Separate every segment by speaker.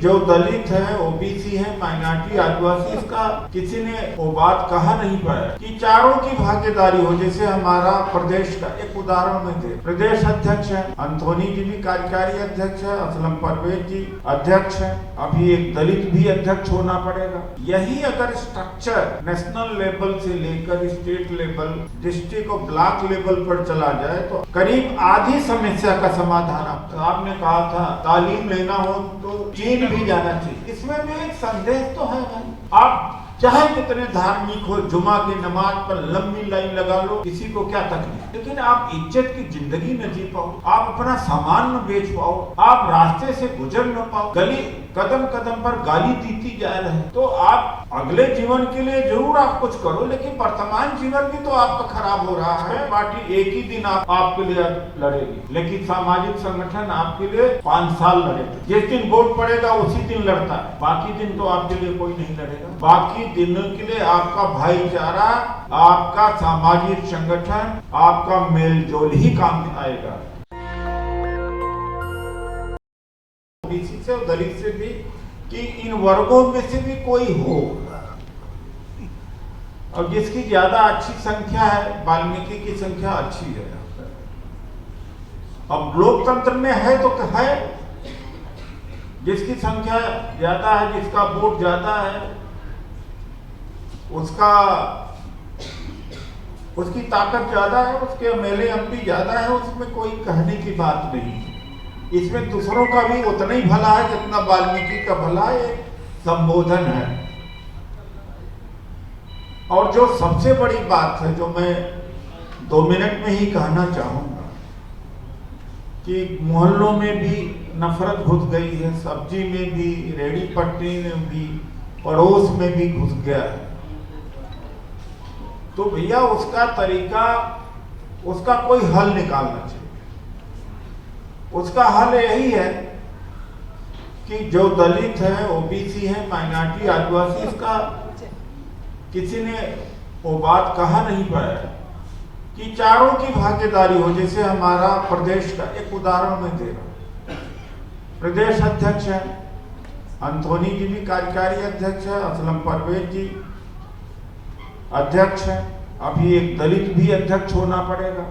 Speaker 1: जो दलित है, ओबीसी है, माइनॉरिटी, आदिवासी, इसका किसी ने वो बात कहा नहीं पाया कि चारों की भागीदारी हो। जैसे हमारा प्रदेश का एक उदाहरण में थे, प्रदेश अध्यक्ष है अंथोनी जी भी कार्यकारी अध्यक्ष है, असलम परवेज जी अध्यक्ष है, अभी एक दलित भी अध्यक्ष होना पड़ेगा। यही अगर स्ट्रक्चर नेशनल लेवल से लेकर स्टेट लेवल, डिस्ट्रिक्ट और ब्लॉक लेवल पर चला जाए तो करीब आधी समस्या का समाधान। आपने कहा था तालीम लेना हो तो चीन भी जाना चाहिए, इसमें भी एक संदेश तो है भाई। आप चाहे कितने धार्मिक हो, जुमा की नमाज पर लंबी लाइन लगा लो, किसी को क्या तकलीफ, लेकिन आप इज्जत की जिंदगी न जी पाओ, आप अपना सामान न बेच पाओ, आप रास्ते से गुजर न पाओ, गली कदम कदम पर गाली दीती जा रहे, तो आप अगले जीवन के लिए जरूर आप कुछ करो, लेकिन वर्तमान जीवन भी तो आपका खराब हो रहा है। पार्टी एक ही दिन आपके लिए लड़ेगी, लेकिन सामाजिक संगठन आपके लिए 5 साल लड़ेगा। जिस दिन वोट पड़ेगा उसी दिन लड़ता है, बाकी दिन तो आपके लिए कोई नहीं लड़ेगा। बाकी दिनों के लिए आपका भाईचारा, आपका सामाजिक संगठन, आपका मेलजोल ही काम आएगा। ओबीसी से और दलित से भी कि इन वर्गों में से भी कोई हो, और जिसकी ज्यादा अच्छी संख्या है, वाल्मीकि की संख्या अच्छी है। अब लोकतंत्र में है तो है, जिसकी संख्या ज्यादा है, जिसका वोट ज्यादा है, उसकी ताकत ज्यादा है, उसके एमएलए एमपी ज्यादा है, उसमें कोई कहने की बात नहीं। इसमें दूसरों का भी उतना ही भला है जितना वाल्मीकि का भला है, संबोधन है। और जो सबसे बड़ी बात है, जो मैं 2 मिनट में ही कहना चाहूंगा, कि मोहल्लों में भी नफरत घुस गई है, सब्जी में भी, रेडी पट्टी में भी, पड़ोस में भी घुस गया है। तो भैया उसका तरीका, उसका कोई हल निकालना चाहिए। उसका हल यही है कि जो दलित है, ओबीसी है, माइनॉरिटी, आदिवासी, इसका किसी ने वो बात कहा नहीं पाया कि चारों की भागीदारी हो। जैसे हमारा प्रदेश का एक उदाहरण मैं दे रहा हूं, प्रदेश अध्यक्ष है अंथोनी जी भी कार्यकारी अध्यक्ष है, असलम परवेज जी अध्यक्ष है, अभी एक दलित भी अध्यक्ष होना पड़ेगा।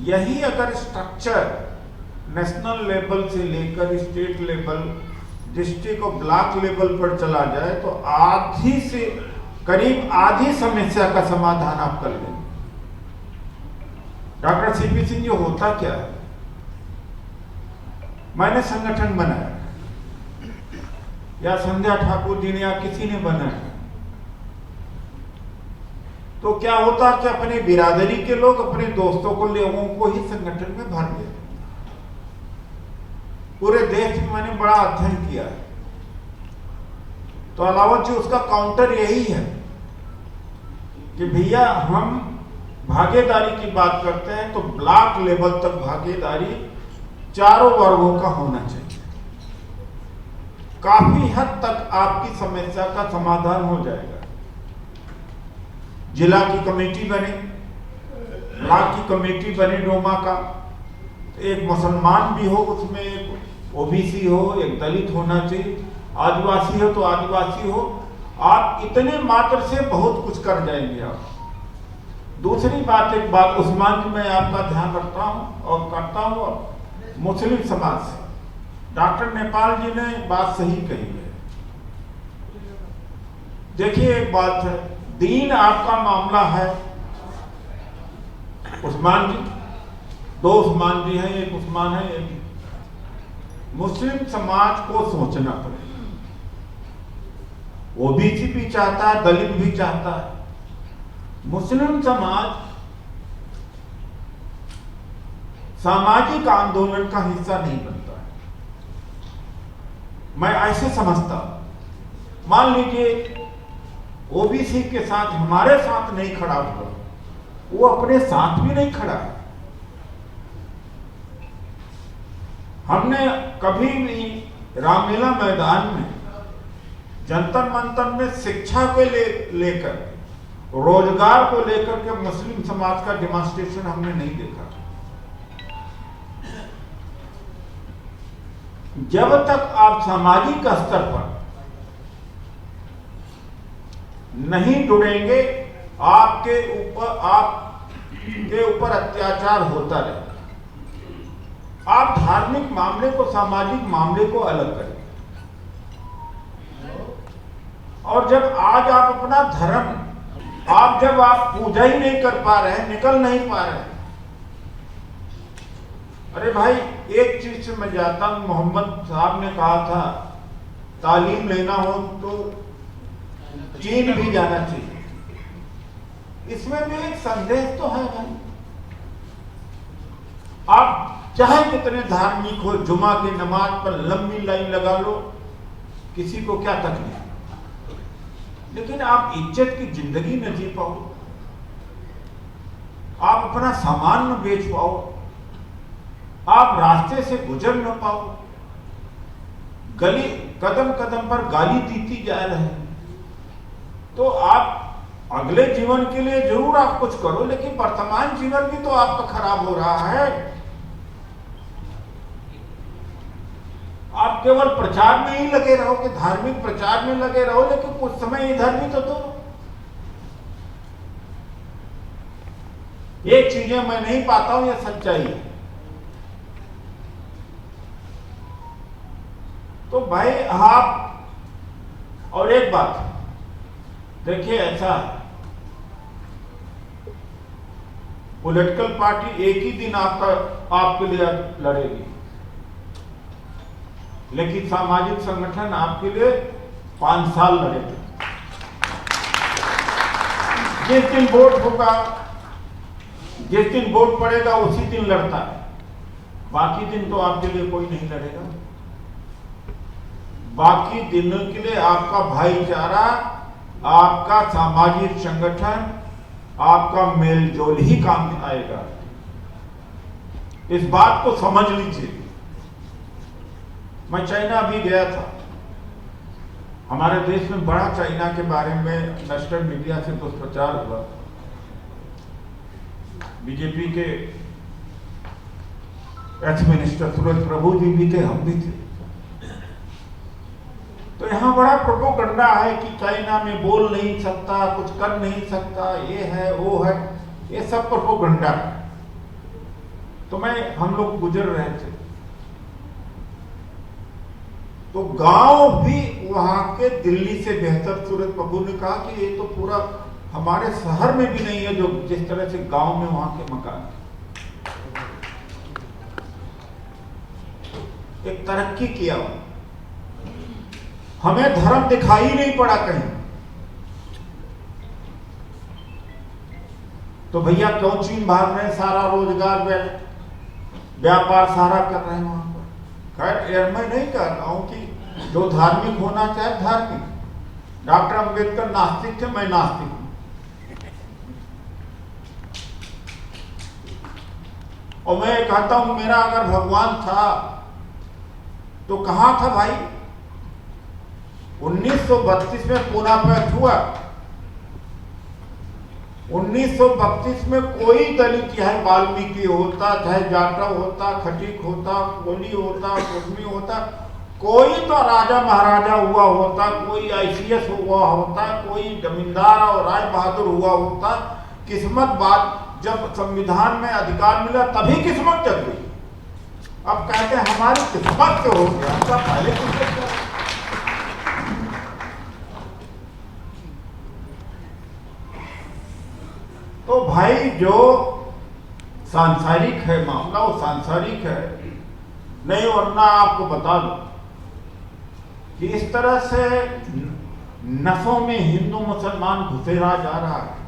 Speaker 1: यही अगर स्ट्रक्चर नेशनल लेवल से लेकर स्टेट लेवल, डिस्ट्रिक्ट और ब्लॉक लेवल पर चला जाए तो आधी से करीब आधी समस्या का समाधान आप कर लेंगे। डॉक्टर सीपी सिंह जी, होता क्या है, मैंने संगठन बनाया या संध्या ठाकुर जी ने या किसी ने बनाया, तो क्या होता कि अपने बिरादरी के लोग अपने दोस्तों को, लोगों को ही संगठन में भर लेते। पूरे देश में मैंने बड़ा अध्ययन किया है, तो अलावत जी उसका काउंटर यही है कि भैया हम भागीदारी की बात करते हैं तो ब्लॉक लेवल तक भागीदारी चारों वर्गों का होना चाहिए। काफी हद तक आपकी समस्या का समाधान हो जाएगा। जिला की कमेटी बने, ब्लॉक की कमेटी बने डोमा का, एक मुसलमान भी हो, उसमें एक ओबीसी हो, एक दलित होना चाहिए, आदिवासी हो तो आदिवासी हो। आप इतने मात्र से बहुत कुछ कर जाएंगे आप। दूसरी बात, एक बात उस्मान जी मैं आपका ध्यान रखता हूं और करता हूं, मुस्लिम समाज से डॉक्टर नेपाल जी ने बात सही कही है। देखिए एक बात है, दीन आपका मामला है, उस्मान जी, 2 उस्मान जी हैं, एक उस्मान है, एक मुस्लिम समाज को सोचना पड़ेगा। ओबीसी भी चाहता है, दलित भी चाहता है, मुस्लिम समाज सामाजिक आंदोलन का हिस्सा नहीं बनता है। मैं ऐसे समझता हूं, मान लीजिए ओबीसी के साथ हमारे साथ नहीं खड़ा हुआ, वो अपने साथ भी नहीं खड़ा है। हमने कभी भी रामलीला मैदान में, जंतर मंतर में शिक्षा को लेकर, रोजगार को लेकर के मुस्लिम समाज का डेमोन्स्ट्रेशन हमने नहीं देखा। जब तक आप सामाजिक स्तर पर नहीं जुड़ेंगे, आपके ऊपर अत्याचार होता रहेगा। आप धार्मिक मामले को सामाजिक मामले को अलग करें। और जब आज आप अपना धर्म जब आप पूजा ही नहीं कर पा रहे हैं, निकल नहीं पा रहे हैं। अरे भाई, एक चीज से मैं जाता हूं, मोहम्मद साहब ने कहा था तालीम लेना हो तो चीन भी जाना चाहिए। इसमें भी एक संदेश तो है भाई। आप चाहे कितने धार्मिक हो, जुमा की नमाज पर लंबी लाइन लगा लो, किसी को क्या तकलीफ, लेकिन आप इज्जत की जिंदगी न जी पाओ, आप अपना सामान न बेच पाओ, आप रास्ते से गुजर न पाओ, गली कदम कदम पर गाली दीती जा रहे हैं, तो आप अगले जीवन के लिए जरूर आप कुछ करो, लेकिन वर्तमान जीवन भी तो आपका खराब हो रहा है। आप केवल प्रचार में ही लगे रहो कि धार्मिक प्रचार में लगे रहो, लेकिन कुछ समय इधर भी तो दो। ये चीजें मैं नहीं पाता हूं, ये सच्चाई है। तो भाई आप, और एक बात देखिए, ऐसा पॉलिटिकल पार्टी एक ही दिन आपके लिए लड़ेगी, लेकिन सामाजिक संगठन आपके लिए 5 साल लड़ेगा। जिस दिन वोट होगा, जिस दिन वोट पड़ेगा, उसी दिन लड़ता है, बाकी दिन तो आपके लिए कोई नहीं लड़ेगा। बाकी दिनों के लिए आपका भाईचारा, आपका सामाजिक संगठन, आपका मेलजोल ही काम में आएगा। इस बात को समझ लीजिए। मैं चाइना भी गया था, हमारे देश में बड़ा चाइना के बारे में वेस्टर्न मीडिया से दुष्प्रचार हुआ। बीजेपी के एक्स मिनिस्टर सूरज प्रभु जी भी थे, हम भी थे। तो यहाँ बड़ा प्रोपोगंडा है कि चाइना में बोल नहीं सकता, कुछ कर नहीं सकता, ये है वो है, ये सब प्रोपोगंडा है। तो हम लोग गुजर रहे थे, तो गांव भी वहां के दिल्ली से बेहतर, सूरज प्रभु ने कहा कि ये तो पूरा हमारे शहर में भी नहीं है जो जिस तरह से गांव में वहां के मकान। एक तरक्की किया, हमें धर्म दिखाई नहीं पड़ा कहीं। तो भैया क्यों चीन भाग रहे हैं, सारा रोजगार व्यापार सारा कर रहे हैं वहां पर। खैर, मैं नहीं कह रहा हूं कि जो धार्मिक होना चाहे धार्मिक। डॉक्टर अंबेडकर नास्तिक थे, मैं नास्तिक हूं। और मैं कहता हूं, मेरा अगर भगवान था तो कहां था भाई? 1932 में पूना पैक्ट हुआ। 1932 में कोई दलित, चाहे वाल्मीकि होता, चाहे जाटव होता, खटीक होता, कोली होता, कुर्मी होता, कोई तो राजा महाराजा हुआ होता, कोई आईसीएस हुआ होता, कोई जमींदार और राय बहादुर हुआ होता। किस्मत बात, जब संविधान में अधिकार मिला तभी किस्मत जग गई। अब कहते हैं हमारी किस्मत से हो गया, हमका पहले किस्मत क्या? तो भाई जो सांसारिक है मामला, वो सांसारिक है नहीं। वरना आपको बता दूं कि इस तरह से नसों में हिंदू मुसलमान घुसेरा जा रहा है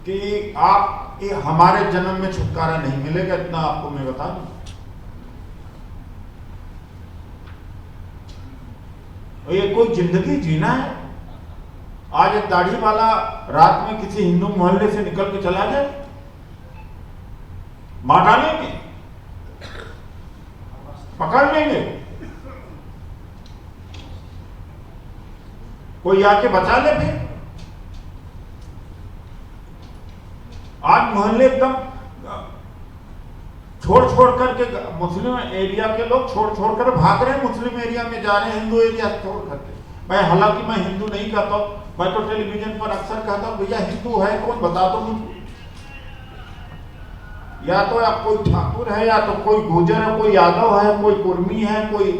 Speaker 1: कि आप हमारे जन्म में छुटकारा नहीं मिलेगा, इतना आपको मैं बता दूं। ये कोई जिंदगी जीना है? आज एक दाढ़ी वाला रात में किसी हिंदू मोहल्ले से निकल के चला जाए, मार डालेंगे, पकड़ लेंगे, कोई आके बचा ले फिर। आज मोहल्ले एकदम छोड़ छोड़ करके मुस्लिम एरिया के लोग छोड़ छोड़ कर भाग रहे हैं, मुस्लिम एरिया में जा रहे हैं, हिंदू एरिया छोड़ करके। मैं हालांकि मैं हिंदू नहीं कहता, मैं तो टेलीविजन पर अक्सर कहता हूँ भैया हिंदू है कौन बता दो मुझे। या तो आप कोई ठाकुर है, या तो कोई गुर्जर है, कोई यादव है, कोई कुर्मी है, कोई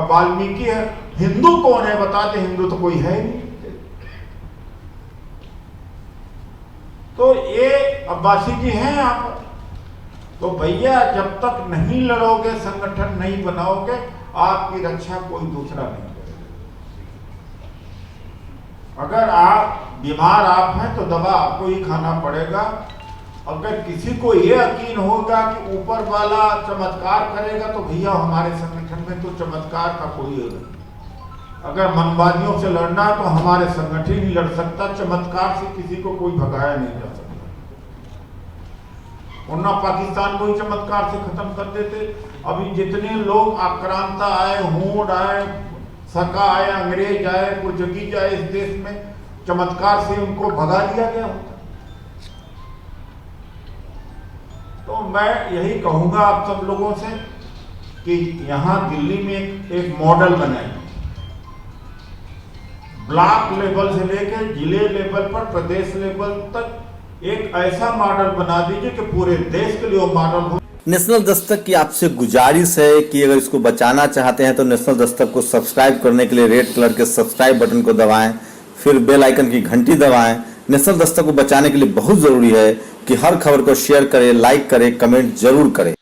Speaker 1: वाल्मीकि है। हिंदू कौन है बताते, हिंदू तो कोई है नहीं। तो ये अब्बासी जी हैं आप, तो भैया जब तक नहीं लड़ोगे, संगठन नहीं बनाओगे, आपकी रक्षा कोई दूसरा नहीं करेगा। अगर आप बीमार आप हैं तो दवा आपको ही खाना पड़ेगा। अगर किसी को ये यकीन होगा कि ऊपर वाला चमत्कार करेगा तो भैया हमारे संगठन में तो चमत्कार का कोई नहीं। अगर मनवादियों से लड़ना है तो हमारे संगठन ही लड़ सकता, चमत्कार से किसी को कोई भगाया नहीं जा सकता। वरना पाकिस्तान को ही चमत्कार से खत्म कर देते। अभी जितने लोग आक्रांता आए, होड़ आए, सका आए, अंग्रेज आए, पुर्तगीज आए इस देश में, चमत्कार से उनको भगा दिया गया होता। तो मैं यही कहूंगा आप सब लोगों से कि यहाँ दिल्ली में एक मॉडल बनाए, ब्लॉक लेवल से लेकर जिले लेवल पर प्रदेश लेवल तक एक ऐसा मॉडल बना दीजिए कि पूरे देश के लिए वो मॉडल हो।
Speaker 2: नेशनल दस्तक की आपसे गुजारिश है कि अगर इसको बचाना चाहते हैं तो नेशनल दस्तक को सब्सक्राइब करने के लिए रेड कलर के सब्सक्राइब बटन को दबाएं, फिर बेल आइकन की घंटी दबाएं। नेशनल दस्तक को बचाने के लिए बहुत जरूरी है कि हर खबर को शेयर करें, लाइक करें, कमेंट जरूर करें।